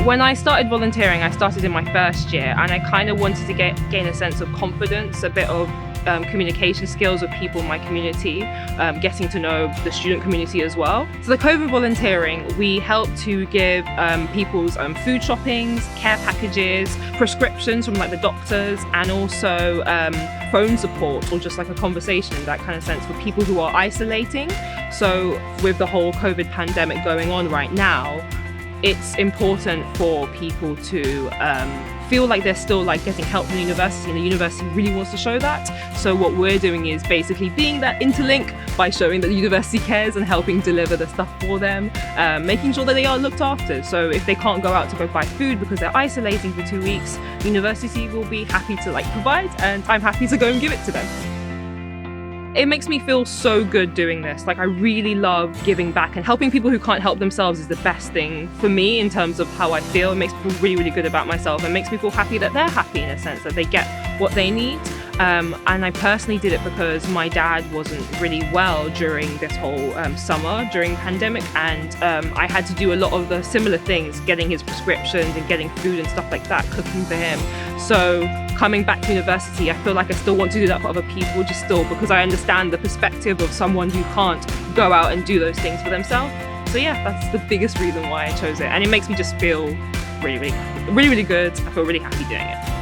When I started volunteering, I started in my first year, and I kind of wanted to gain a sense of confidence, a bit of communication skills with people in my community, getting to know the student community as well. So the COVID volunteering, we helped to give people's food shoppings, care packages, prescriptions from like the doctors, and also phone support or just like a conversation in that kind of sense for people who are isolating. So with the whole COVID pandemic going on right now, it's important for people to feel like they're still like getting help from the university, and the university really wants to show that. So what we're doing is basically being that interlink by showing that the university cares and helping deliver the stuff for them, making sure that they are looked after. So if they can't go out to go buy food because they're isolating for 2 weeks, the university will be happy to like provide, and I'm happy to go and give it to them. It makes me feel so good doing this. Like, I really love giving back, and helping people who can't help themselves is the best thing for me in terms of how I feel. It makes me feel really, really good about myself, and makes me feel happy that they're happy in a sense, that they get what they need. And I personally did it because my dad wasn't really well during this whole summer, during pandemic, and I had to do a lot of the similar things, getting his prescriptions and getting food and stuff like that, cooking for him. So coming back to university, I feel like I still want to do that for other people, just still because I understand the perspective of someone who can't go out and do those things for themselves. So yeah, that's the biggest reason why I chose it, and it makes me just feel really, really, really, really good. I feel really happy doing it.